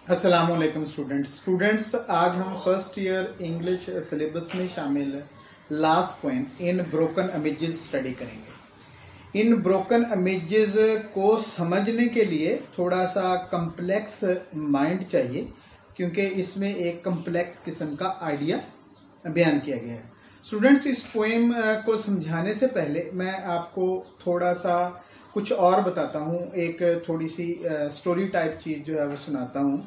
अस्सलाम वालेकुम स्टूडेंट्स आज हम फर्स्ट ईयर इंग्लिश सिलेबस में शामिल last poem in broken images study करेंगे। इन ब्रोकन इमेजेस को समझने के लिए थोड़ा सा कम्प्लेक्स माइंड चाहिए, क्योंकि इसमें एक कम्प्लेक्स किस्म का आइडिया बयान किया गया है। स्टूडेंट्स, इस पोएम को समझाने से पहले मैं आपको थोड़ा सा कुछ और बताता हूँ, एक थोड़ी सी स्टोरी टाइप चीज़ जो है वो सुनाता हूँ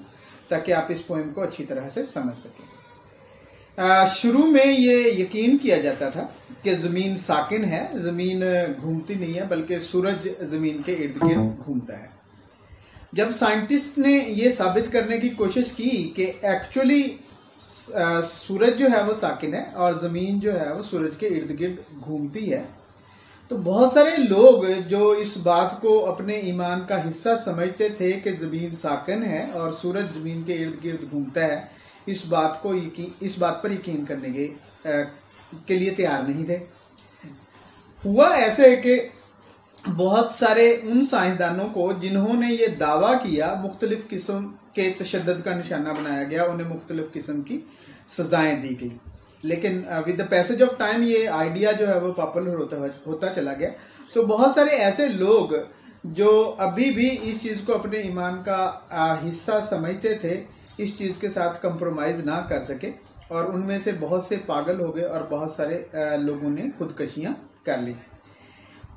ताकि आप इस पोएम को अच्छी तरह से समझ सकें। शुरू में ये यकीन किया जाता था कि ज़मीन साकिन है, ज़मीन घूमती नहीं है, बल्कि सूरज ज़मीन के इर्द गिर्द घूमता है। जब साइंटिस्ट ने ये साबित करने की कोशिश की कि एक्चुअली सूरज जो है वो साकिन है और ज़मीन जो है वो सूरज के इर्द गिर्द घूमती है, तो बहुत सारे लोग जो इस बात को अपने ईमान का हिस्सा समझते थे कि ज़मीन साकिन है और सूरज ज़मीन के इर्द गिर्द घूमता है, इस बात पर यकीन करने के लिए तैयार नहीं थे। हुआ ऐसे है कि बहुत सारे उन साइंसदानों को जिन्होंने ये दावा किया, मुख्तलिफ किस्म के तशद्दुद का निशाना बनाया गया, उन्हें मुख्तलिफ किस्म की सजाएं दी गई। लेकिन with the passage of time ये आइडिया जो है वो पॉपुलर होता चला गया। तो बहुत सारे ऐसे लोग जो अभी भी इस चीज़ को अपने ईमान का हिस्सा समझते थे, इस चीज़ के साथ कंप्रोमाइज़ ना कर सके और उनमें से बहुत से पागल हो गए और बहुत सारे लोगों ने खुदकशियाँ कर ली।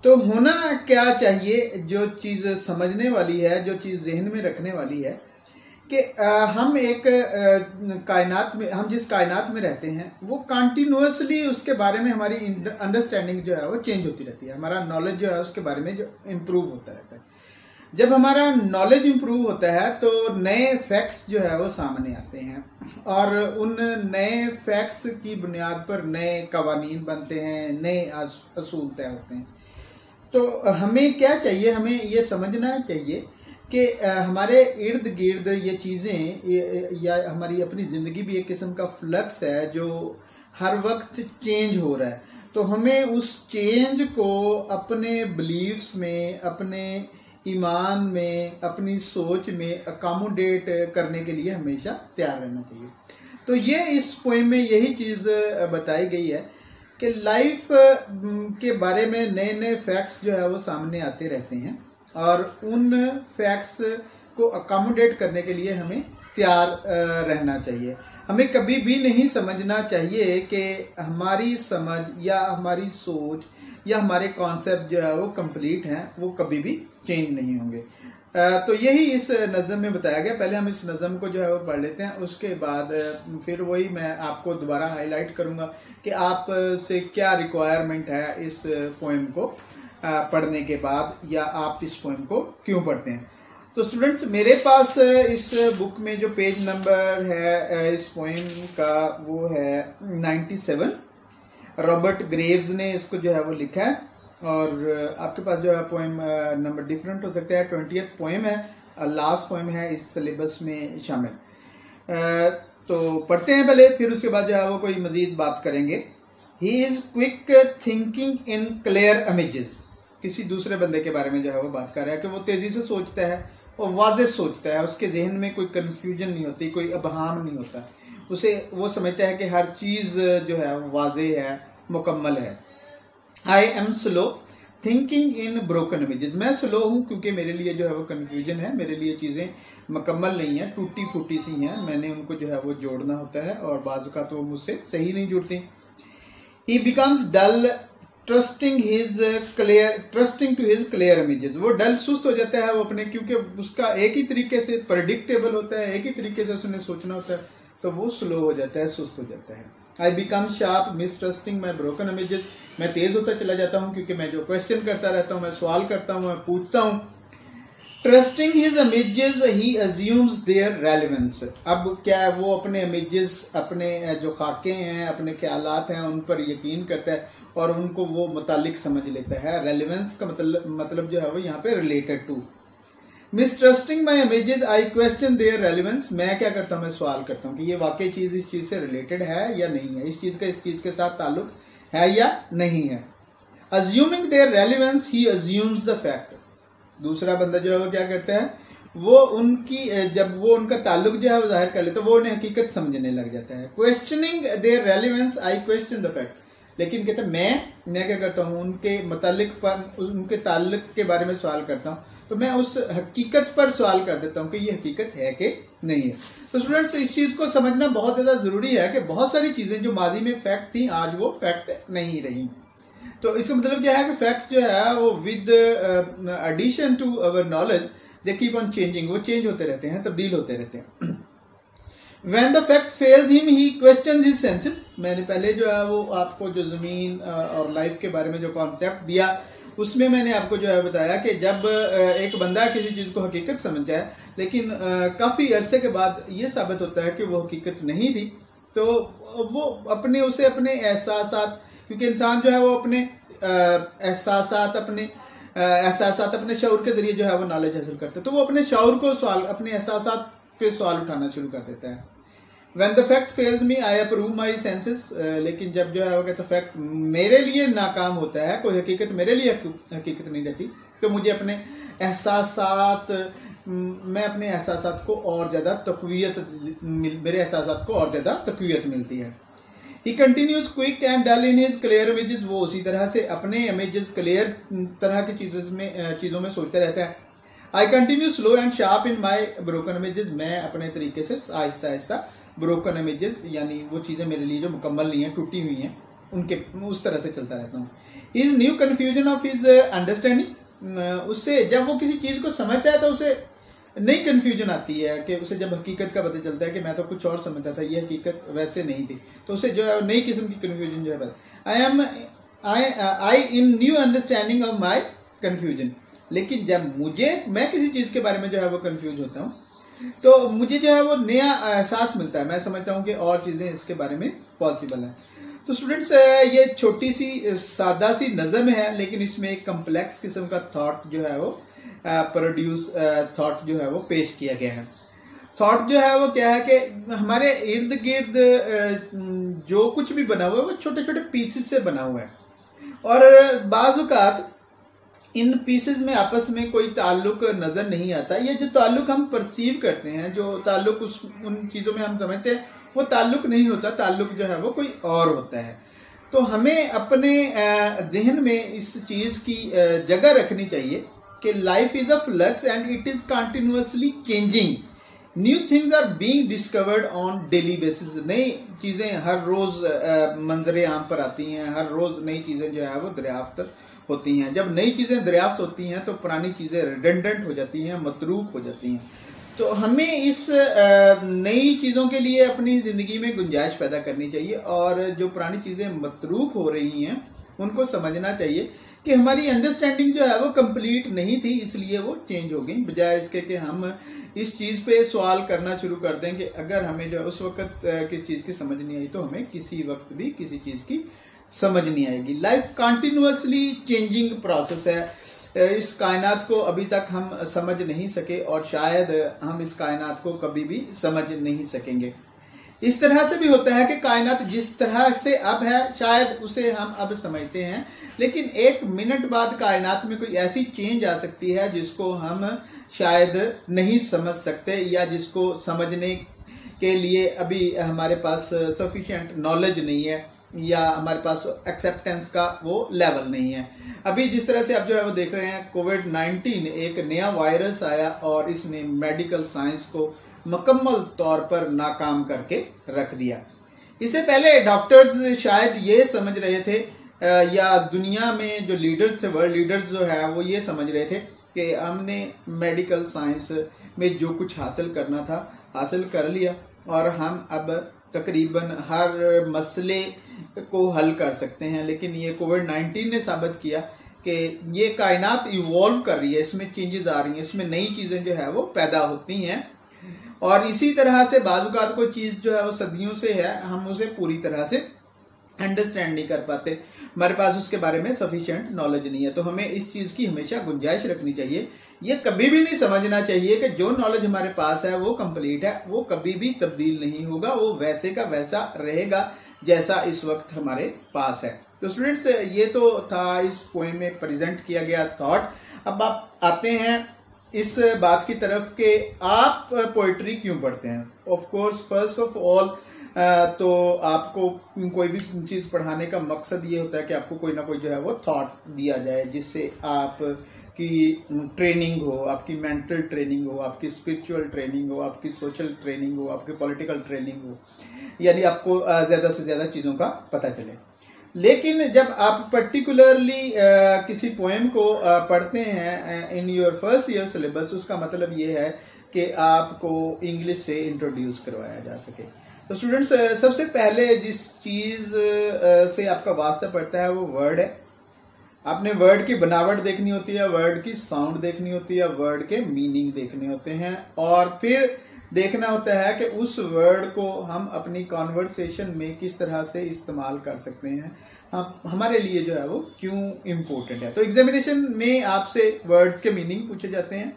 तो होना क्या चाहिए, जो चीज़ समझने वाली है, जो चीज़ जहन में रखने वाली है कि हम एक कायनात में, हम जिस कायनात में रहते हैं वो कंटिन्यूअसली उसके बारे में हमारी अंडरस्टैंडिंग जो है वो चेंज होती रहती है। हमारा नॉलेज जो है उसके बारे में जो इम्प्रूव होता रहता है। जब हमारा नॉलेज इम्प्रूव होता है तो नए फैक्ट्स जो है वो सामने आते हैं और उन नए फैक्ट्स की बुनियाद पर नए कवानीन बनते हैं, नए असूल तय होते हैं। तो हमें क्या चाहिए, हमें ये समझना चाहिए कि हमारे इर्द गिर्द ये चीज़ें या हमारी अपनी ज़िंदगी भी एक किस्म का फ्लक्स है जो हर वक्त चेंज हो रहा है। तो हमें उस चेंज को अपने बिलीव्स में, अपने ईमान में, अपनी सोच में अकोमोडेट करने के लिए हमेशा तैयार रहना चाहिए। तो ये इस पोएम में यही चीज़ बताई गई है कि लाइफ के बारे में नए नए फैक्ट्स जो है वो सामने आते रहते हैं और उन फैक्ट्स को अकोमोडेट करने के लिए हमें तैयार रहना चाहिए। हमें कभी भी नहीं समझना चाहिए कि हमारी समझ या हमारी सोच या हमारे कॉन्सेप्ट जो है वो कंप्लीट हैं, वो कभी भी चेंज नहीं होंगे। तो यही इस नज़म में बताया गया। पहले हम इस नज़म को जो है वो पढ़ लेते हैं, उसके बाद फिर वही मैं आपको दोबारा हाईलाइट करूँगा कि आप से क्या रिक्वायरमेंट है इस पोएम को पढ़ने के बाद, या आप इस पोएम को क्यों पढ़ते हैं। तो स्टूडेंट्स, मेरे पास इस बुक में जो पेज नंबर है इस पोएम का वो है 97। रॉबर्ट ग्रेव्स ने इसको जो है वो लिखा है और आपके पास जो है पोएम नंबर डिफरेंट हो सकता है। 20th पोएम है, लास्ट पोएम है इस सिलेबस में शामिल। तो पढ़ते हैं पहले, फिर उसके बाद जो है वो कोई मजीद बात करेंगे। He is quick thinking in clear images. किसी दूसरे बंदे के बारे में जो है वो बात कर रहा है कि वो तेजी से सोचता है और वाज़ेह सोचता है, उसके जहन में कोई कन्फ्यूजन नहीं होती, कोई अबहाम नहीं होता। उसे वो समझता है कि हर चीज़ जो है वाज़ेह है, मुकम्मल है। I am slow thinking in broken images. मैं स्लो हूँ क्योंकि मेरे लिए जो है वो कन्फ्यूजन है, मेरे लिए चीज़ें मुकम्मल नहीं है, टूटी फूटी सी हैं, मैंने उनको जो है वो जोड़ना होता है और बाज़ का तो मुझसे सही नहीं जुड़ती। He becomes dull trusting to his clear images. वो डल, सुस्त हो जाता है वो अपने, क्योंकि उसका एक ही तरीके से प्रेडिक्टेबल होता है, एक ही तरीके से उसने सोचना होता है, तो वो स्लो हो जाता है, सुस्त हो जाता है। I become sharp mistrusting my broken images. मैं तेज होता चला जाता हूँ क्योंकि मैं जो क्वेश्चन करता रहता हूँ, मैं सवाल करता हूँ, मैं पूछता हूँ। Trusting his images he assumes their relevance. अब क्या है, वो अपने इमेजेस, अपने जो खाके हैं, अपने ख्यालात हैं, उन पर यकीन करता है और उनको वो मुतालिक समझ लेता है। रेलिवेंस का मतलब जो है वो यहाँ पे related to. Mistrusting my images I question their relevance. मैं क्या करता हूँ, मैं सवाल करता हूँ कि ये वाकई चीज़ इस चीज़ से रिलेटेड है या नहीं है, इस चीज़ का इस चीज़ के साथ ताल्लुक है या नहीं है। Assuming their relevance he assumes the fact. दूसरा बंदा जो है वो क्या करता है, वो उनकी जब वो उनका ताल्लुक जो है वो जाहिर कर लेते तो वो उन्हें हकीकत समझने लग जाता है। Questioning their relevance I question the fact, लेकिन कहते मैं क्या करता हूँ उनके मुतालिक पर उनके ताल्लुक के बारे में सवाल करता हूँ, तो मैं उस हकीकत पर सवाल कर देता हूँ कि ये हकीकत है कि नहीं है। तो स्टूडेंट्स इस चीज को समझना बहुत ज्यादा जरूरी है कि बहुत सारी चीजें जो माजी में फैक्ट थी आज वो फैक्ट नहीं रही। तो इसका मतलब क्या है कि फैक्ट्स जो है वो with addition to our knowledge they keep on changing, वो चेंज होते रहते हैं, तब्दील होते रहते हैं। When the fact fails him, he questions his senses। मैंने पहले जो है वो आपको जो जमीन और लाइफ के बारे में जो कॉन्सेप्ट दिया उसमें मैंने आपको जो है बताया कि जब एक बंदा किसी चीज को हकीकत समझ जाए लेकिन काफी अरसे के बाद ये साबित होता है कि वो हकीकत नहीं थी, तो वो अपने उसे अपने एहसासात, क्योंकि इंसान जो है वो अपने एहसासात अपने शऊर के जरिए जो है वो नॉलेज हासिल करता है, तो वो अपने शऊर को सवाल, अपने एहसासात पे सवाल उठाना शुरू कर देता है। When the fact fails me, I approve my senses। लेकिन जब जो है वो कहता फैक्ट मेरे लिए नाकाम होता है, कोई हकीकत मेरे लिए हकीकत नहीं रहती, तो मुझे अपने एहसासात, मैं अपने एहसासात को और ज्यादा तकवीयत, मेरे एहसासात को और ज्यादा तकवीयत मिलती है। He continues quick and dull in his clear images। वो उसी तरह से अपने इमेजेस क्लियर तरह की चीजों में सोचता रहता है। I continue slow and sharp in my broken images। मैं अपने तरीके से आहिस्ता आहिस्ता ब्रोकन इमेजेस यानी वो चीजें मेरे लिए जो मुकम्मल नहीं है, टूटी हुई हैं, उनके उस तरह से चलता रहता हूँ। Is new confusion of his understanding. उससे जब वो किसी चीज को समझता है तो उसे नई कन्फ्यूजन आती है कि उसे जब हकीकत का पता चलता है कि मैं तो कुछ और समझता था, ये हकीकत वैसे नहीं थी, तो उसे जो है नई किस्म की कन्फ्यूजन जो है I in new understanding of my confusion. लेकिन जब मैं किसी चीज के बारे में जो है वो कंफ्यूज होता हूँ तो मुझे जो है वो नया एहसास मिलता है, मैं समझता हूँ कि और चीजें इसके बारे में पॉसिबल है। तो स्टूडेंट्स ये छोटी सी सादा सी नज़म है, लेकिन इसमें एक कम्प्लेक्स किस्म का थॉट जो है वो थॉट जो है वो पेश किया गया है। थॉट जो है वो क्या है कि हमारे इर्द गिर्द जो कुछ भी बना हुआ है वो छोटे छोटे पीसेस से बना हुआ है, और बाज़ औक़ात इन पीसेस में आपस में कोई ताल्लुक नजर नहीं आता। ये जो ताल्लुक हम परसीव करते हैं, जो ताल्लुक उन चीजों में हम समझते हैं, वो ताल्लुक नहीं होता, ताल्लुक जो है वो कोई और होता है। तो हमें अपने जहन में इस चीज की जगह रखनी चाहिए कि life is a flux and it is continuously changing. New things are being discovered on daily basis. नई चीजें हर रोज मंजरे आम पर आती हैं, हर रोज नई चीजें जो है वो दरियाफ्त होती हैं। जब नई चीजें दरियाफ्त होती हैं तो पुरानी चीजें रिडंडेंट हो जाती हैं, मतरूक हो जाती हैं। तो हमें इस नई चीजों के लिए अपनी जिंदगी में गुंजाइश पैदा करनी चाहिए, और जो पुरानी चीजें मतरूक हो रही हैं उनको समझना चाहिए कि हमारी अंडरस्टैंडिंग जो है वो कंप्लीट नहीं थी, इसलिए वो चेंज हो गई, बजाय इसके कि हम इस चीज पे सवाल करना शुरू कर दें कि अगर हमें जो उस वक्त किसी चीज की समझ नहीं आई तो हमें किसी वक्त भी किसी चीज की समझ नहीं आएगी। लाइफ कंटिन्यूअसली चेंजिंग प्रोसेस है। इस कायनात को अभी तक हम समझ नहीं सके और शायद हम इस कायनात को कभी भी समझ नहीं सकेंगे। इस तरह से भी होता है कि कायनात जिस तरह से अब है शायद उसे हम अब समझते हैं, लेकिन एक मिनट बाद कायनात में कोई ऐसी चेंज आ सकती है जिसको हम शायद नहीं समझ सकते, या जिसको समझने के लिए अभी हमारे पास सफिशिएंट नॉलेज नहीं है, या हमारे पास एक्सेप्टेंस का वो लेवल नहीं है। अभी जिस तरह से आप जो है वो देख रहे हैं, कोविड-19 एक नया वायरस आया और इसने मेडिकल साइंस को मुकम्मल तौर पर नाकाम करके रख दिया। इससे पहले डॉक्टर्स शायद ये समझ रहे थे, या दुनिया में जो लीडर्स थे, वर्ल्ड लीडर्स जो है वो ये समझ रहे थे कि हमने मेडिकल साइंस में जो कुछ हासिल करना था हासिल कर लिया, और हम अब तकरीबन हर मसले को हल कर सकते हैं। लेकिन ये कोविड-19 ने साबित किया कि ये कायनात इवॉल्व कर रही है, इसमें चेंजेस आ रही हैं, इसमें नई चीजें जो है वो पैदा होती हैं, और इसी तरह से बाज़-औक़ात कोई चीज जो है वो सदियों से है, हम उसे पूरी तरह से अंडरस्टैंड नहीं कर पाते, हमारे पास उसके बारे में सफिशिएंट नॉलेज नहीं है। तो हमें इस चीज की हमेशा गुंजाइश रखनी चाहिए। ये कभी भी नहीं समझना चाहिए कि जो नॉलेज हमारे पास है वो कंप्लीट है, वो कभी भी तब्दील नहीं होगा, वो वैसे का वैसा रहेगा जैसा इस वक्त हमारे पास है। तो स्टूडेंट्स ये तो था इस पोएम में प्रेजेंट किया गया थॉट। अब आप आते हैं इस बात की तरफ कि आप पोइट्री क्यों पढ़ते हैं। Of course first of all तो आपको कोई भी चीज पढ़ाने का मकसद ये होता है कि आपको कोई ना कोई जो है वो थॉट दिया जाए, जिससे आप की ट्रेनिंग हो, आपकी मेंटल ट्रेनिंग हो, आपकी स्पिरिचुअल ट्रेनिंग हो, आपकी सोशल ट्रेनिंग हो, आपकी पॉलिटिकल ट्रेनिंग हो, यानी आपको ज्यादा से ज्यादा चीजों का पता चले। लेकिन जब आप पर्टिकुलरली किसी पोएम को पढ़ते हैं in your first year syllabus, उसका मतलब ये है कि आपको इंग्लिश से इंट्रोड्यूस करवाया जा सके। तो स्टूडेंट्स सबसे पहले जिस चीज से आपका वास्ता पड़ता है वो वर्ड है। आपने वर्ड की बनावट देखनी होती है, वर्ड की साउंड देखनी होती है, वर्ड के मीनिंग देखने होते हैं, और फिर देखना होता है कि उस वर्ड को हम अपनी कॉन्वर्सेशन में किस तरह से इस्तेमाल कर सकते हैं, हमारे लिए जो है वो क्यों इम्पोर्टेंट है। तो एग्जामिनेशन में आपसे वर्ड्स के मीनिंग पूछे जाते हैं,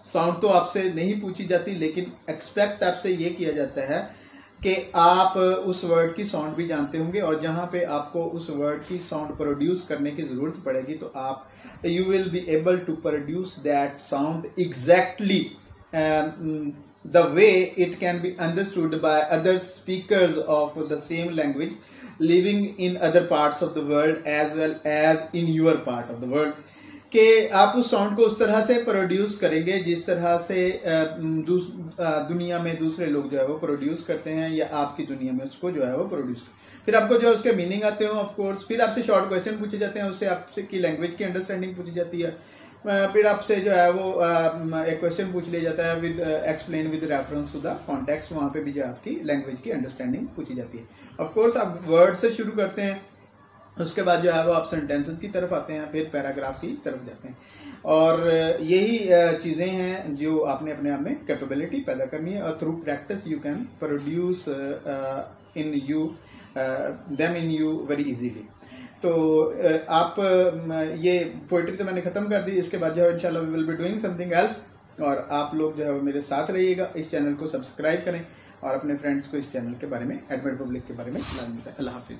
साउंड तो आपसे नहीं पूछी जाती, लेकिन एक्सपेक्ट आपसे ये किया जाता है कि आप उस वर्ड की साउंड भी जानते होंगे, और जहां पे आपको उस वर्ड की साउंड प्रोड्यूस करने की जरूरत पड़ेगी तो आप you will be able to produce that sound exactly the way it can be understood by other speakers of the same language living in other parts of the world as well as in your part of the world, कि आप उस sound को उस तरह से produce करेंगे जिस तरह से दुनिया में दूसरे लोग जो है वो प्रोड्यूस करते हैं, या आपकी दुनिया में उसको जो है वो प्रोड्यूस। फिर आपको जो उसके मीनिंग आते हो ऑफ कोर्स, फिर आपसे शॉर्ट क्वेश्चन पूछे जाते हैं, उससे आपसे की लैंग्वेज की अंडरस्टैंडिंग पूछी जाती है, फिर आपसे जो है वो एक क्वेश्चन पूछ लिया जाता है with explain with reference to the context, वहां पे भी जो आपकी लैंग्वेज की अंडरस्टैंडिंग पूछी जाती है। ऑफ कोर्स आप वर्ड से शुरू करते हैं, उसके बाद जो है वो आप सेंटेंसेस की तरफ आते हैं, फिर पैराग्राफ की तरफ जाते हैं, और यही चीजें हैं जो आपने अपने आप में कैपेबिलिटी पैदा करनी है, और through practice you can produce in you them in you very easily. तो आप ये पोइट्री तो मैंने खत्म कर दी, इसके बाद जो है इंशाल्लाह we will be doing something else, और आप लोग जो है वो मेरे साथ रहिएगा। इस चैनल को सब्सक्राइब करें और अपने फ्रेंड्स को इस चैनल के बारे में, एडमिट पब्लिक के बारे में, अल्लाह हाफिज।